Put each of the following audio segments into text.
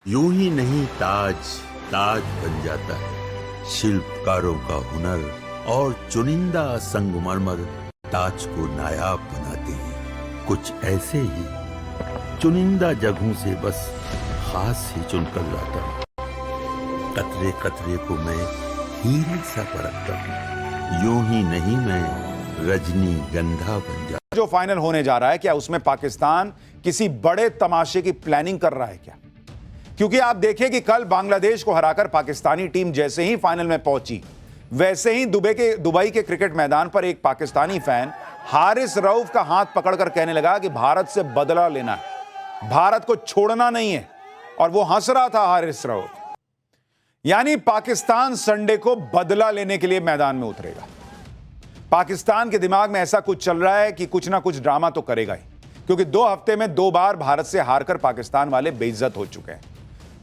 यूं ही नहीं ताज ताज बन जाता है। शिल्पकारों का हुनर और चुनिंदा संगमरमर ताज को नायाब बनाते हैं। कुछ ऐसे ही चुनिंदा जगहों से बस खास ही चुनकर लाता हूँ। कतरे कतरे को मैं हीरे सा परखता हूँ। यूं ही नहीं मैं रजनीगंधा बन जाता। जो फाइनल होने जा रहा है, क्या उसमें पाकिस्तान किसी बड़े तमाशे की प्लानिंग कर रहा है क्या? क्योंकि आप देखें कि कल बांग्लादेश को हराकर पाकिस्तानी टीम जैसे ही फाइनल में पहुंची, वैसे ही दुबई के क्रिकेट मैदान पर एक पाकिस्तानी फैन हारिस रऊफ का हाथ पकड़कर कहने लगा कि भारत से बदला लेना है, भारत को छोड़ना नहीं है। और वो हंस रहा था हारिस रऊफ। यानी पाकिस्तान संडे को बदला लेने के लिए मैदान में उतरेगा। पाकिस्तान के दिमाग में ऐसा कुछ चल रहा है कि कुछ ना कुछ ड्रामा तो करेगा ही, क्योंकि 2 हफ्ते में 2 बार भारत से हारकर पाकिस्तान वाले बेइज्जत हो चुके हैं।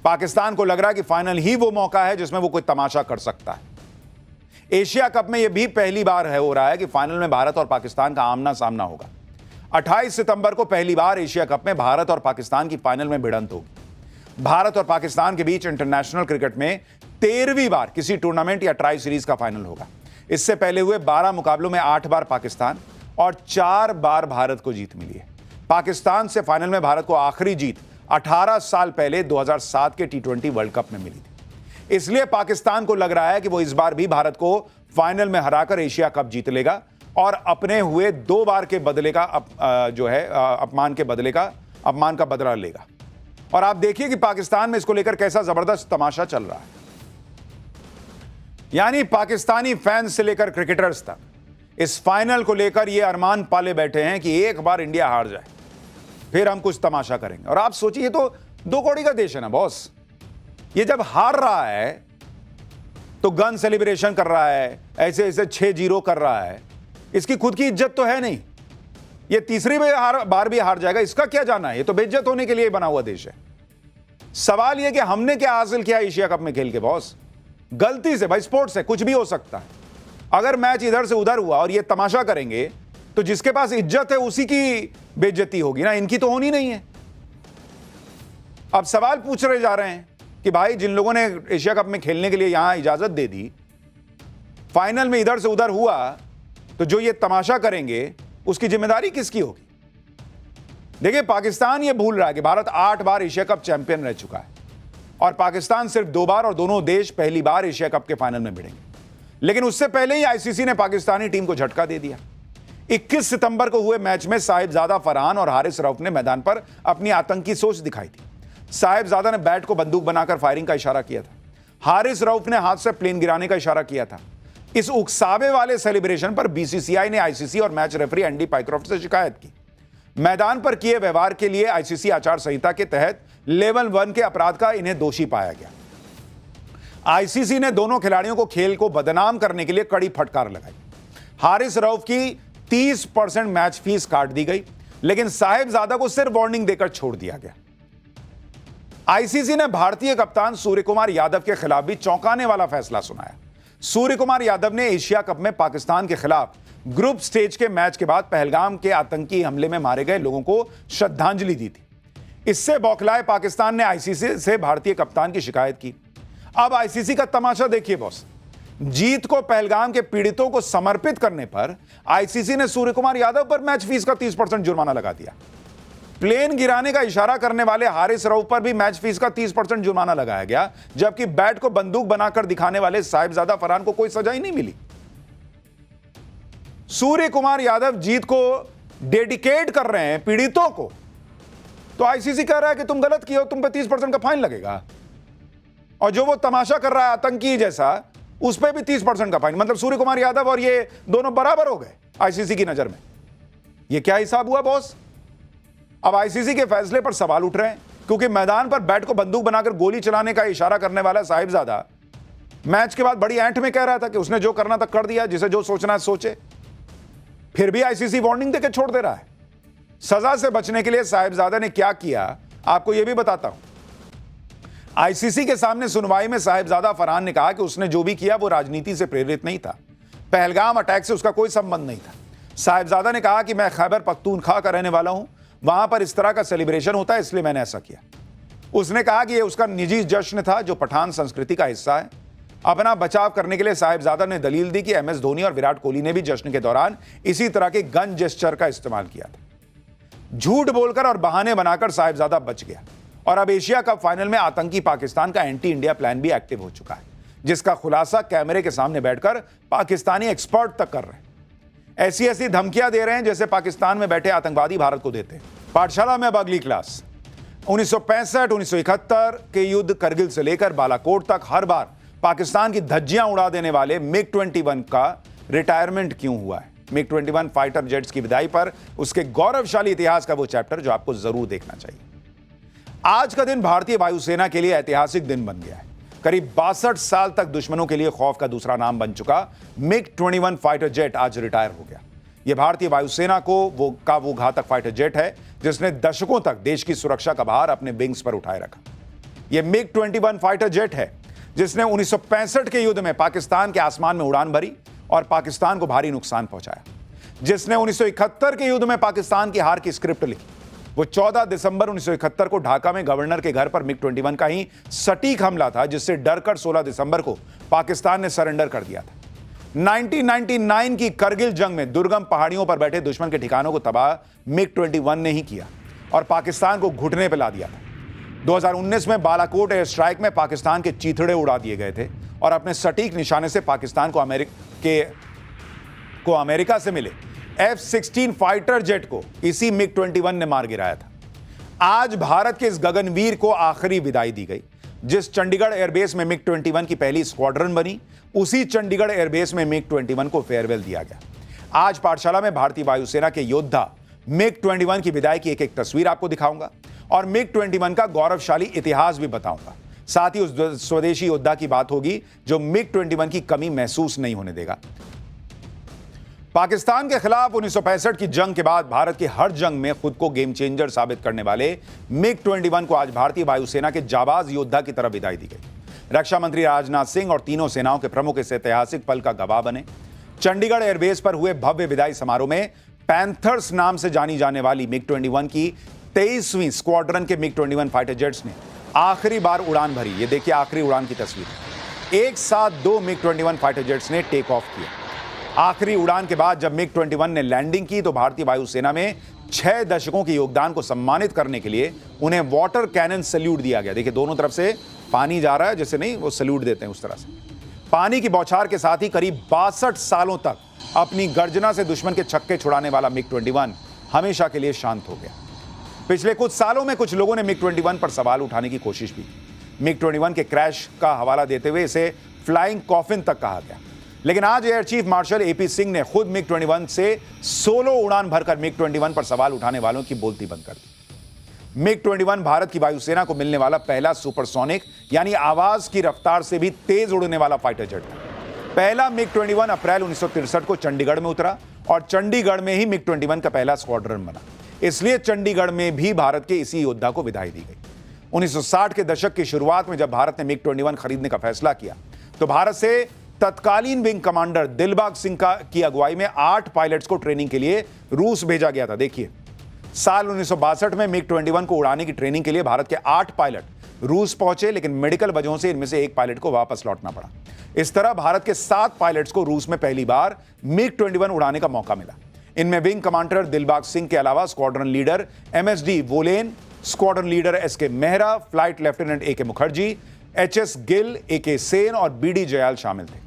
पाकिस्तान को लग रहा है कि फाइनल ही वो मौका है जिसमें वो कोई तमाशा कर सकता है। एशिया कप में यह भी पहली बार हो रहा है कि फाइनल में भारत और पाकिस्तान का आमना सामना होगा। 28 सितंबर को पहली बार एशिया कप में भारत और पाकिस्तान की फाइनल में भिड़ंत होगी। भारत और पाकिस्तान के बीच इंटरनेशनल क्रिकेट में 13वीं बार किसी टूर्नामेंट या ट्राई सीरीज का फाइनल होगा। इससे पहले हुए 12 मुकाबलों में 8 बार पाकिस्तान और 4 बार भारत को जीत मिली है। पाकिस्तान से फाइनल में भारत को आखिरी जीत 18 साल पहले 2007 के T20 वर्ल्ड कप में मिली थी। इसलिए पाकिस्तान को लग रहा है कि वो इस बार भी भारत को फाइनल में हराकर एशिया कप जीत लेगा और अपने हुए 2 बार के बदले का अपमान का बदला लेगा। और आप देखिए कि पाकिस्तान में इसको लेकर कैसा जबरदस्त तमाशा चल रहा है। यानी पाकिस्तानी फैंस से लेकर क्रिकेटर्स तक इस फाइनल को लेकर ये अरमान पाले बैठे हैं कि एक बार इंडिया हार जाए, फिर हम कुछ तमाशा करेंगे। और आप सोचिए, ये तो 2 कौड़ी का देश है ना बॉस। ये जब हार रहा है तो गन सेलिब्रेशन कर रहा है, ऐसे 6-0 कर रहा है। इसकी खुद की इज्जत तो है नहीं। ये तीसरी बार भी हार जाएगा, इसका क्या जाना है? ये तो बेइज्जत होने के लिए बना हुआ देश है। सवाल यह कि हमने क्या हासिल किया एशिया कप में खेल के बॉस? गलती से, भाई स्पोर्ट्स है, कुछ भी हो सकता है। अगर मैच इधर से उधर हुआ और ये तमाशा करेंगे तो जिसके पास इज्जत है उसी की बेइज्जती होगी ना, इनकी तो होनी नहीं है। अब सवाल पूछ रहे जा रहे हैं कि भाई जिन लोगों ने एशिया कप में खेलने के लिए यहां इजाजत दे दी, फाइनल में इधर से उधर हुआ, तो जो ये तमाशा करेंगे उसकी जिम्मेदारी किसकी होगी? देखिए, पाकिस्तान ये भूल रहा है कि भारत 8 बार एशिया कप चैंपियन रह चुका है और पाकिस्तान सिर्फ 2 बार, और दोनों देश पहली बार एशिया कप के फाइनल में भिड़ेंगे। लेकिन उससे पहले ही आईसीसी ने पाकिस्तानी टीम को झटका दे दिया। 21 सितंबर को हुए मैच में साहिबजादा फरहान और हारिस रऊफ ने मैदान पर अपनी आतंकी सोच दिखाई थी। साहिबजादा ने बैट को बंदूक बनाकर फायरिंग का इशारा किया था। हारिस रऊफ ने हाथ से प्लेन गिराने का इशारा किया था। इस उकसावे वाले सेलिब्रेशन पर बीसीसीआई ने आईसीसी और मैच रेफरी एंडी पाइक्रॉफ्ट से शिकायत की। मैदान पर किए व्यवहार के लिए आईसीसी आचार संहिता के तहत लेवल 1 के अपराध का इन्हें दोषी पाया गया। आईसीसी ने दोनों खिलाड़ियों को खेल को बदनाम करने के लिए कड़ी फटकार लगाई। हारिस रऊफ की 30% मैच फीस काट दी गई, लेकिन साहिबजादा को सिर्फ वार्निंग देकर छोड़ दिया गया। आईसीसी ने भारतीय कप्तान सूर्य कुमार यादव के खिलाफ भी चौंकाने वाला फैसला सुनाया। सूर्य कुमार यादव ने एशिया कप में पाकिस्तान के खिलाफ ग्रुप स्टेज के मैच के बाद पहलगाम के आतंकी हमले में मारे गए लोगों को श्रद्धांजलि दी थी। इससे बौखलाए पाकिस्तान ने आईसीसी से भारतीय कप्तान की शिकायत की। अब आईसीसी का तमाशा देखिए बॉस। जीत को पहलगाम के पीड़ितों को समर्पित करने पर आईसीसी ने सूर्य कुमार यादव पर मैच फीस का 30% जुर्माना लगा दिया। प्लेन गिराने का इशारा करने वाले हारिस रऊफ पर भी मैच फीस का 30% जुर्माना लगाया गया, जबकि बैट को बंदूक बनाकर दिखाने वाले साहिबजादा फरहान को कोई सजा ही नहीं मिली। सूर्य कुमार यादव जीत को डेडिकेट कर रहे हैं पीड़ितों को, तो आईसीसी कह रहा है कि तुम गलत किए हो, तुम पे 30% का फाइन लगेगा। और जो वो तमाशा कर रहा है आतंकी जैसा, उस पर भी 30% का फाइन। मतलब सूर्य कुमार यादव और ये दोनों बराबर हो गए आईसीसी की नजर में। ये क्या हिसाब हुआ बॉस? अब आईसीसी के फैसले पर सवाल उठ रहे हैं, क्योंकि मैदान पर बैट को बंदूक बनाकर गोली चलाने का इशारा करने वाला साहिबजादा मैच के बाद बड़ी ऐंठ में कह रहा था कि उसने जो करना था कर दिया, जिसे जो सोचना है सोचे। फिर भी आईसीसी वार्निंग देकर छोड़ दे रहा है। सजा से बचने के लिए साहिबजादा ने क्या किया, आपको यह भी बताता हूं। आईसीसी के सामने सुनवाई में साहिबजादा फरहान ने कहा कि उसने जो भी किया वो राजनीति से प्रेरित नहीं था। पहलगाम अटैक से उसका कोई संबंध नहीं था। साहिबजादा ने कहा कि मैं खैबर पख्तूनख्वा का रहने वाला हूं, वहां पर इस तरह का सेलिब्रेशन होता है, इसलिए मैंने ऐसा किया। उसने कहा कि यह उसका निजी जश्न था जो पठान संस्कृति का हिस्सा है। अपना बचाव करने के लिए साहिबजादा ने दलील दी कि एमएस धोनी और विराट कोहली ने भी जश्न के दौरान इसी तरह के गन जेस्चर का इस्तेमाल किया था। झूठ बोलकर और बहाने बनाकर साहिबजादा बच गया और अब एशिया कप फाइनल में आतंकी पाकिस्तान का एंटी इंडिया प्लान भी एक्टिव हो चुका है, जिसका खुलासा कैमरे के सामने बैठकर पाकिस्तानी एक्सपर्ट तक कर रहे हैं। ऐसी धमकियां दे रहे हैं जैसे पाकिस्तान में बैठे आतंकवादी भारत को देते हैं। पाठशाला में अब अगली क्लास। 1965-1971 के युद्ध करगिल से लेकर बालाकोट तक हर बार पाकिस्तान की धज्जियां उड़ा देने वाले मिग-21 का रिटायरमेंट क्यों हुआ है? मिग-21 फाइटर जेट्स की विदाई पर उसके गौरवशाली इतिहास का वो चैप्टर जो आपको जरूर देखना चाहिए। आज का दिन भारतीय वायुसेना के लिए ऐतिहासिक दिन बन गया है। करीब 62 साल तक दुश्मनों के लिए खौफ का दूसरा नाम बन चुका मिग-21 फाइटर जेट आज रिटायर हो गया। यह भारतीय वायुसेना को वो घातक फाइटर जेट है जिसने दशकों तक देश की सुरक्षा का भार अपने विंग्स पर उठाए रखा। यह मिग-21 फाइटर जेट है जिसने 1965 के युद्ध में पाकिस्तान के आसमान में उड़ान भरी और पाकिस्तान को भारी नुकसान पहुंचाया, जिसने 1971 के युद्ध में पाकिस्तान की हार की स्क्रिप्ट लिखी। वो 14 दिसंबर 1971 को ढाका में गवर्नर के घर पर मिग-21 का ही सटीक हमला था, जिससे डरकर 16 दिसंबर को पाकिस्तान ने सरेंडर कर दिया था। 1999 की करगिल जंग में दुर्गम पहाड़ियों पर बैठे दुश्मन के ठिकानों को तबाह मिग-21 ने ही किया और पाकिस्तान को घुटने पर ला दिया था। 2019 में बालाकोट एयर स्ट्राइक में पाकिस्तान के चीथड़े उड़ा दिए गए थे और अपने सटीक निशाने से पाकिस्तान को अमेरिका से मिले F-16 फाइटर जेट को इसी मिग-21 ने मार गिराया था। आज भारत के इस गगनवीर को आखिरी विदाई दी गई। जिस चंडीगढ़ एयरबेस में मिग-21 की पहली स्क्वाड्रन बनी, उसी चंडीगढ़ एयरबेस में मिग-21 को फेयरवेल दिया गया। आज पाठशाला में भारतीय वायुसेना के योद्धा मिग-21 की विदाई की एक तस्वीर आपको दिखाऊंगा और मिग-21 का गौरवशाली इतिहास भी बताऊंगा। साथ ही उस स्वदेशी योद्धा की बात होगी जो मिग-21 की कमी महसूस नहीं होने देगा। पाकिस्तान के खिलाफ 1965 की जंग के बाद भारत की हर जंग में खुद को गेम चेंजर साबित करने वाले मिग-21 को आज भारतीय वायुसेना के जाबाज योद्धा की तरफ विदाई दी गई। रक्षा मंत्री राजनाथ सिंह और तीनों सेनाओं के प्रमुख इस ऐतिहासिक पल का गवाह बने। चंडीगढ़ एयरबेस पर हुए भव्य विदाई समारोह में पैंथर्स नाम से जानी जाने वाली मिग-21 की 23वीं स्क्वाड्रन के मिग-21 फाइटर जेट्स ने आखिरी बार उड़ान भरी। ये देखिए आखिरी उड़ान की तस्वीर। एक साथ 2 मिग-21 फाइटर जेट्स ने टेक ऑफ किया। आखिरी उड़ान के बाद जब मिग-21 ने लैंडिंग की तो भारतीय वायुसेना में 6 दशकों के योगदान को सम्मानित करने के लिए उन्हें वाटर कैनन सैल्यूट दिया गया। देखिए दोनों तरफ से पानी जा रहा है, जैसे नहीं वो सैल्यूट देते हैं उस तरह से। पानी की बौछार के साथ ही करीब 62 सालों तक अपनी गर्जना से दुश्मन के छक्के छुड़ाने वाला मिग-21 हमेशा के लिए शांत हो गया। पिछले कुछ सालों में कुछ लोगों ने मिग-21 पर सवाल उठाने की कोशिश की। मिग-21 के क्रैश का हवाला देते हुए इसे फ्लाइंग कॉफिन तक कहा गया, लेकिन आज air chief marshal AP Singh ने खुद मिग-21 से सोलो उड़ान भरकर मिग-21 पर सवाल उठाने वालों की बोलती बंद कर दी। मिग-21 भारत की वायुसेना को मिलने वाला पहला सुपरसोनिक यानी आवाज की रफ्तार से भी तेज उड़ने वाला फाइटर जेट था। पहला मिग-21 अप्रैल 1963 को चंडीगढ़ में उतरा और चंडीगढ़ में ही मिग-21 का पहला स्क्वाड्रन बना। इसलिए चंडीगढ़ में भी भारत के इसी योद्धा को विदाई दी गई। 1960 के दशक की शुरुआत में जब भारत ने मिग-21 खरीदने का फैसला किया तो भारत से तत्कालीन विंग कमांडर दिलबाग सिंह की अगुवाई में 8 पायलट्स को ट्रेनिंग के लिए रूस भेजा गया था। देखिए साल 1962 में मिग-21 को उड़ाने की ट्रेनिंग के लिए भारत के 8 पायलट रूस पहुंचे, लेकिन मेडिकल वजहों से इनमें से एक पायलट को वापस लौटना पड़ा। इस तरह भारत के 7 पायलट्स को रूस में पहली बार मिग-21 उड़ाने का मौका मिला। इनमें विंग कमांडर दिलबाग सिंह के अलावा squadron leader MSD woollen, squadron leader SK Mehra, flight lieutenant AK Mukherjee, HS Gill, AK Sen और BD जयाल शामिल थे।